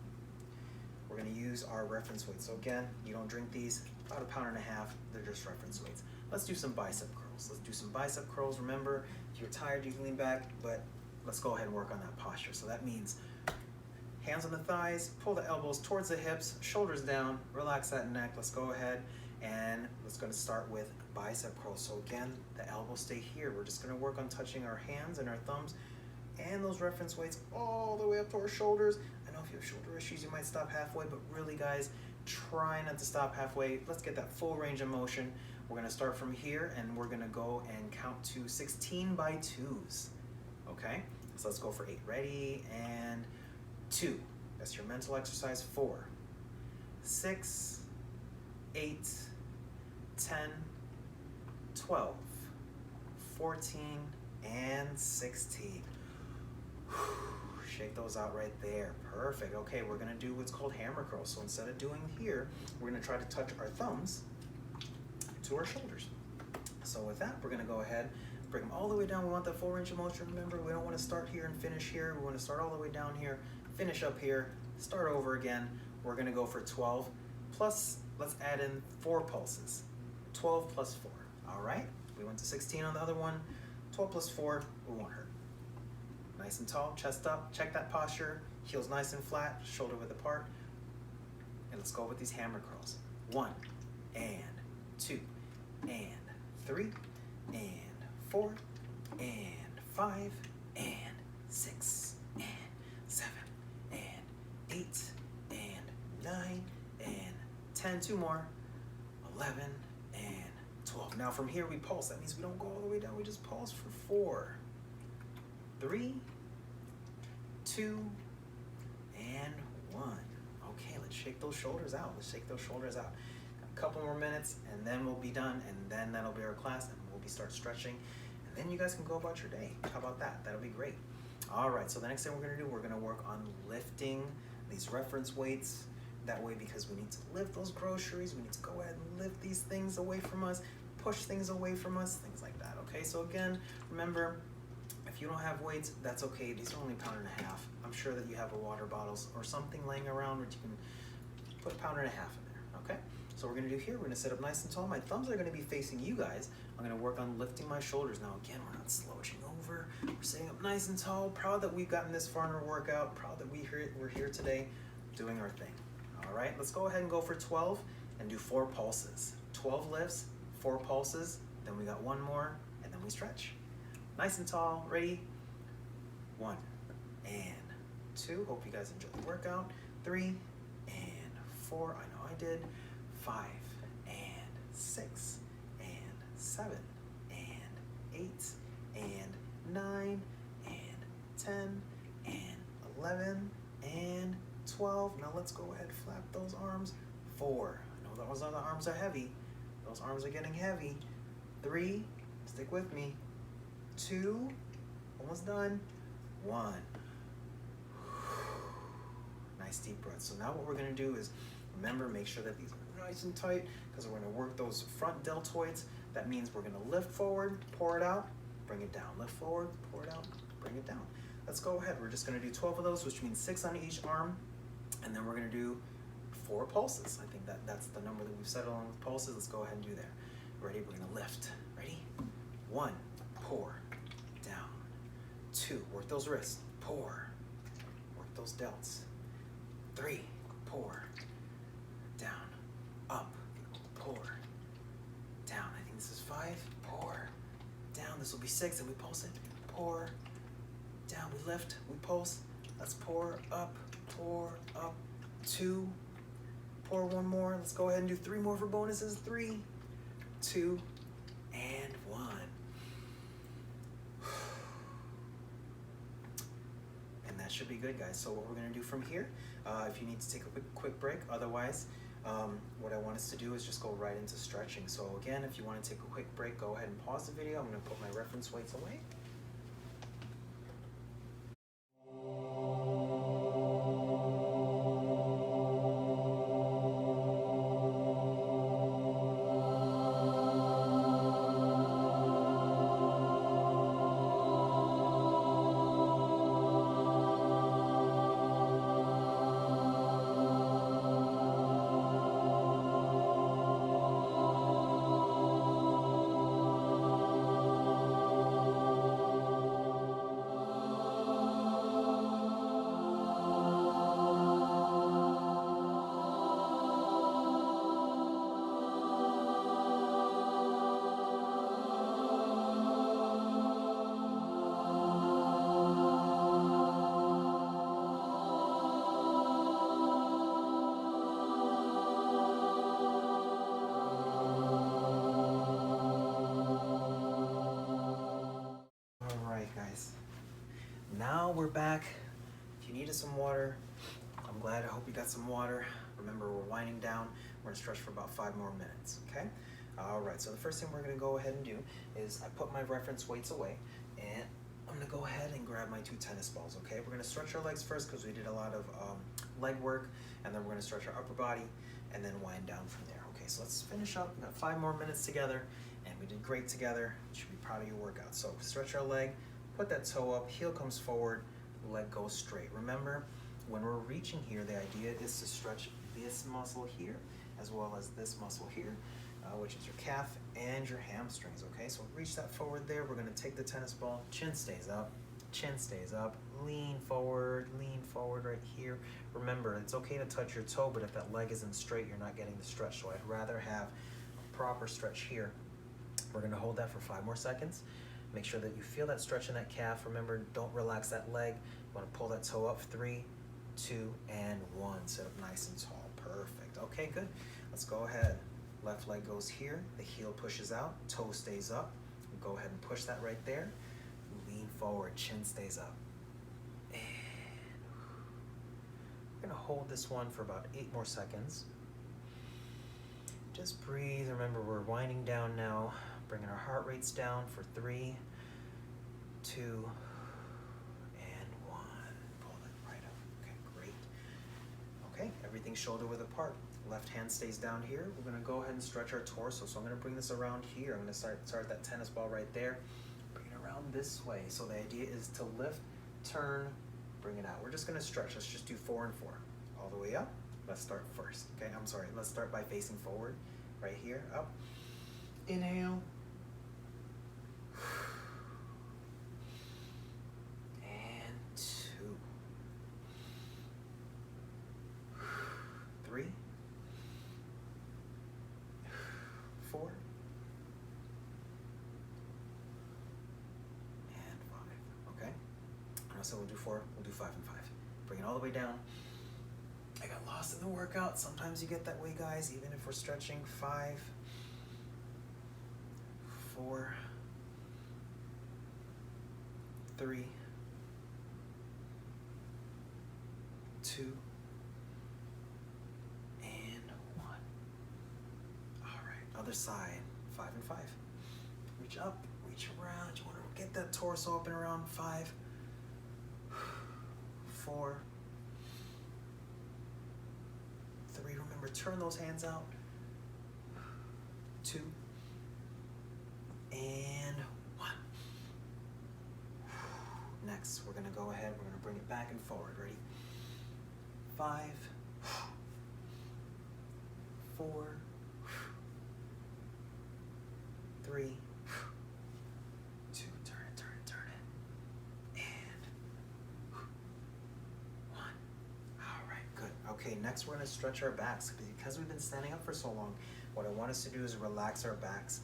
We're gonna use our reference weights. So again, you don't drink these, about 1.5 pounds, they're just reference weights. Let's do some bicep curls. Let's do some bicep curls. Remember, if you're tired, you can lean back, but let's go ahead and work on that posture. So that means hands on the thighs, pull the elbows towards the hips, shoulders down, relax that neck. Let's go ahead and let's go to start with bicep curls. So again, the elbows stay here. We're just gonna work on touching our hands and our thumbs and those reference weights all the way up to our shoulders. I know if you have shoulder issues, you might stop halfway, but really guys, try not to stop halfway. Let's get that full range of motion. We're gonna start from here and we're gonna go and count to 16 by 2s, okay? So let's go for 8. Ready, and 2. That's your mental exercise. 4, 6, 8, 10, 12, 14, and 16. Shake those out right there. Perfect. Okay, we're gonna do what's called hammer curls. So instead of doing here, we're gonna try to touch our thumbs to our shoulders. So with that, we're gonna go ahead, bring them all the way down. We want that full range of motion. Remember, we don't wanna start here and finish here. We wanna start all the way down here, finish up here, start over again. We're gonna go for 12 plus, let's add in 4 pulses. 12 plus 4, all right? We went to 16 on the other one. 12 plus 4, we won't hurt. Nice and tall, chest up, check that posture, heels nice and flat, shoulder width apart. And let's go with these hammer curls. 1, and 2, and 3, and 4, and 5, and 6, and 7, and 8, and 9, and 10, 2 more, 11, and 12. Now from here we pulse. That means we don't go all the way down, we just pulse for 4, 3, 2, and 1. Okay, let's shake those shoulders out. Let's shake those shoulders out. A couple more minutes, and then we'll be done, and then that'll be our class, and we'll start stretching, and then you guys can go about your day. How about that? That'll be great. All right, so the next thing we're gonna do, we're gonna work on lifting these reference weights. That way, because we need to lift those groceries, we need to go ahead and lift these things away from us, push things away from us, things like that, okay? So again, remember, if you don't have weights, that's okay. These are only 1.5 pounds. I'm sure that you have a water bottle or something laying around where you can put 1.5 pounds in there, okay? So we're gonna do here, we're gonna sit up nice and tall. My thumbs are gonna be facing you guys. I'm gonna work on lifting my shoulders. Now again, we're not slouching over. We're sitting up nice and tall. Proud that we've gotten this far in our workout. Proud that we're here today doing our thing. All right, let's go ahead and go for 12 and do 4 pulses. 12 lifts, 4 pulses, then we got 1 more, and then we stretch. Nice and tall, ready? 1, and 2, hope you guys enjoyed the workout. 3, and 4, I know I did. 5, and 6, and 7, and 8, and 9, and 10, and 11, and 12. Now let's go ahead, flap those arms. 4, I know those other arms are heavy. Those arms are getting heavy. 3, stick with me. 2, almost done. 1. Nice deep breath. So now what we're gonna do is, remember, make sure that these are nice and tight, because we're gonna work those front deltoids. That means we're gonna lift forward, pour it out, bring it down. Lift forward, pour it out, bring it down. Let's go ahead. We're just gonna do 12 of those, which means 6 on each arm. And then we're gonna do 4 pulses. I think that's the number that we've set along with pulses. Let's go ahead and do that. Ready? We're gonna lift. Ready? 1, pour, down. 2, work those wrists, pour, work those delts. 3, pour, down, up, pour, down. I think this is 5, pour, down. This will be 6, and we pulse it. Pour, down, we lift, we pulse. Let's pour, up, 2, pour 1 more. Let's go ahead and do 3 more for bonuses. 3, 2, and 1. And that should be good, guys. So what we're gonna do from here, if you need to take a quick break, otherwise, what I want us to do is just go right into stretching. So again, if you wanna take a quick break, go ahead and pause the video. I'm gonna put my reference weights away. Now we're back. If you needed some water, I'm glad. I hope you got some water. Remember, we're winding down. We're gonna stretch for about 5 more minutes, okay? All right, so the first thing we're gonna go ahead and do is I put my reference weights away, and I'm gonna go ahead and grab my 2 tennis balls, okay? We're gonna stretch our legs first because we did a lot of leg work, and then we're gonna stretch our upper body and then wind down from there. Okay, so let's finish up. We got 5 more minutes together, and we did great together. You should be proud of your workout. So stretch our leg, put that toe up, heel comes forward, leg goes straight. Remember, when we're reaching here, the idea is to stretch this muscle here as well as this muscle here, which is your calf and your hamstrings, okay? So reach that forward there. We're gonna take the tennis ball, chin stays up, lean forward right here. Remember, it's okay to touch your toe, but if that leg isn't straight, you're not getting the stretch. So I'd rather have a proper stretch here. We're gonna hold that for 5 more seconds. Make sure that you feel that stretch in that calf. Remember, don't relax that leg. You wanna pull that toe up. 3, 2, and 1. Sit up nice and tall. Perfect. Okay, good. Let's go ahead. Left leg goes here. The heel pushes out. Toe stays up. Go ahead and push that right there. Lean forward. Chin stays up. And we're gonna hold this one for about 8 more seconds. Just breathe. Remember, we're winding down now. Bringing our heart rates down for 3, 2, and 1. Pull that right up. Okay, great. Okay, everything's shoulder width apart. Left hand stays down here. We're gonna go ahead and stretch our torso. So I'm gonna bring this around here. I'm gonna start that tennis ball right there. Bring it around this way. So the idea is to lift, turn, bring it out. We're just gonna stretch. Let's just do 4 and 4. All the way up. Let's start first. Okay, I'm sorry. Let's start by facing forward. Right here, up. Inhale. And 2. 3. 4. And 5. Okay. So we'll do 4. We'll do 5 and 5. Bring it all the way down. I got lost in the workout. Sometimes you get that way, guys, even if we're stretching. 5. 4. 3. 2. And 1. All right, other side. 5 and 5. Reach up, reach around. You want to get that torso up and around. 5. 4. 3. Remember, turn those hands out. 2. And 1. Next, we're gonna go ahead, we're gonna bring it back and forward. Ready? 5, 4, 3, 2, turn it, and 1. All right, good. Okay, next we're gonna stretch our backs. Because we've been standing up for so long, what I want us to do is relax our backs,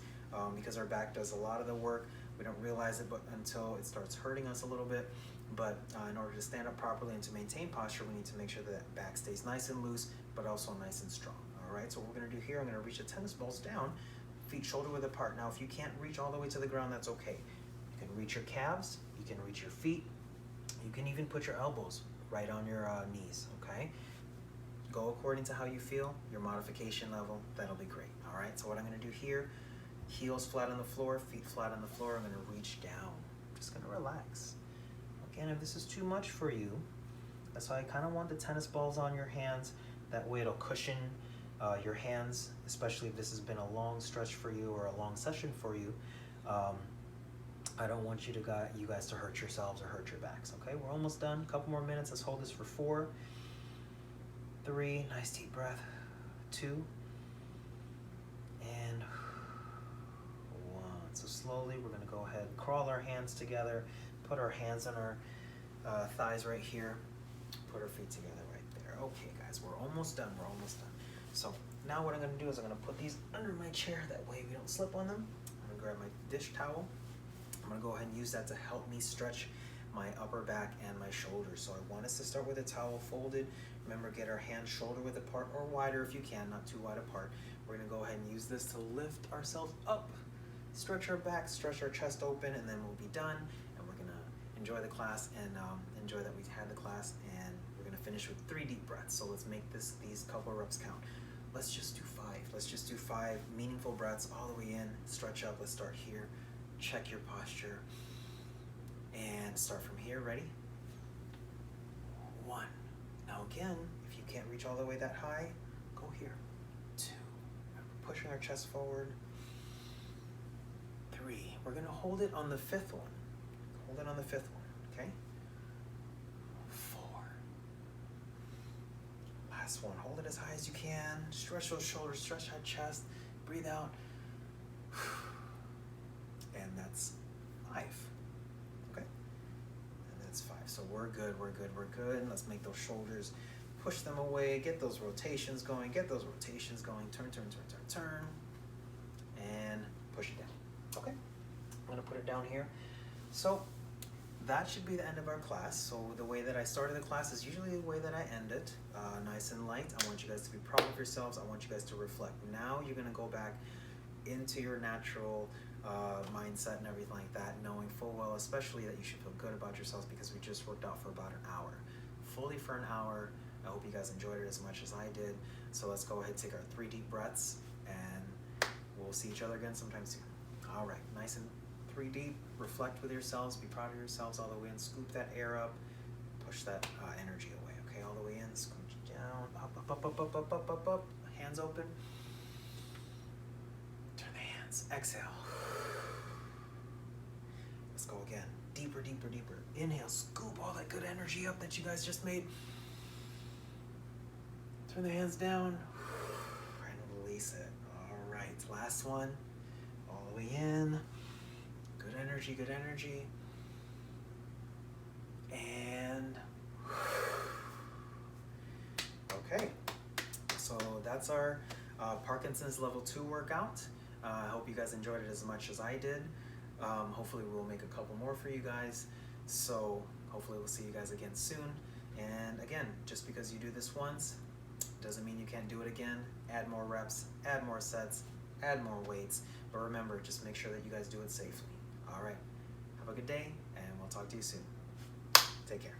because our back does a lot of the work. We don't realize it until it starts hurting us a little bit. But in order to stand up properly and to maintain posture, we need to make sure that back stays nice and loose, but also nice and strong. All right, so what we're gonna do here, I'm gonna reach the tennis balls down, feet shoulder width apart. Now, if you can't reach all the way to the ground, that's okay. You can reach your calves, you can reach your feet, you can even put your elbows right on your knees, okay? Go according to how you feel, your modification level, that'll be great. All right, so what I'm gonna do here, heels flat on the floor, feet flat on the floor, I'm gonna reach down. Just gonna relax. Again, if this is too much for you, that's why I kind of want the tennis balls on your hands. That way it'll cushion your hands, especially if this has been a long stretch for you or a long session for you. I don't want you guys to hurt yourselves or hurt your backs, okay? We're almost done, a couple more minutes. Let's hold this for 4, 3, nice deep breath, 2, and 1. So slowly we're gonna go ahead and crawl our hands together, put our hands on our thighs right here, put our feet together right there. Okay guys, we're almost done, So now what I'm gonna do is I'm gonna put these under my chair, that way we don't slip on them. I'm gonna grab my dish towel. I'm gonna go ahead and use that to help me stretch my upper back and my shoulders. So I want us to start with a towel folded. Remember, get our hands shoulder width apart or wider if you can, not too wide apart. We're gonna go ahead and use this to lift ourselves up, stretch our back, stretch our chest open, and then we'll be done. And we're gonna enjoy the class and enjoy that we've had the class, and we're gonna finish with 3 deep breaths. So let's make these couple of reps count. Let's just do 5. Let's just do 5 meaningful breaths all the way in, stretch up. Let's start here, check your posture, and start from here. Ready? 1. Now again, if you can't reach all the way that high, go here. 2. We're pushing our chest forward. 3. We're gonna hold it on the 5th one. Hold it on the 5th one, okay? 4. Last one, hold it as high as you can. Stretch those shoulders, stretch that chest, breathe out. And that's 5, okay? And that's 5, so we're good. Let's make those shoulders, push them away, get those rotations going, turn, and push it down, okay? I'm gonna put it down here. So that should be the end of our class. So the way that I started the class is usually the way that I end it, nice and light. I want you guys to be proud of yourselves. I want you guys to reflect. Now you're gonna go back into your natural mindset and everything like that, knowing full well, especially that you should feel good about yourselves, because we just worked out for about an hour, fully for an hour. I hope you guys enjoyed it as much as I did. So let's go ahead and take our 3 deep breaths, and we'll see each other again sometime soon. All right, nice and 3 deep. Reflect with yourselves, be proud of yourselves all the way in. Scoop that air up, push that energy away, okay? All the way in, scoop down, up, hands open. Turn the hands, exhale. Let's go again, deeper. Inhale, scoop all that good energy up that you guys just made. Turn the hands down, and release it. All right, last one, all the way in. Good energy. And okay, so that's our Parkinson's level 2 workout. I hope you guys enjoyed it as much as I did. Hopefully we'll make a couple more for you guys. So hopefully we'll see you guys again soon. And again, just because you do this once doesn't mean you can't do it again. Add more reps, add more sets, add more weights. But remember, just make sure that you guys do it safely. All right, have a good day, and we'll talk to you soon. Take care.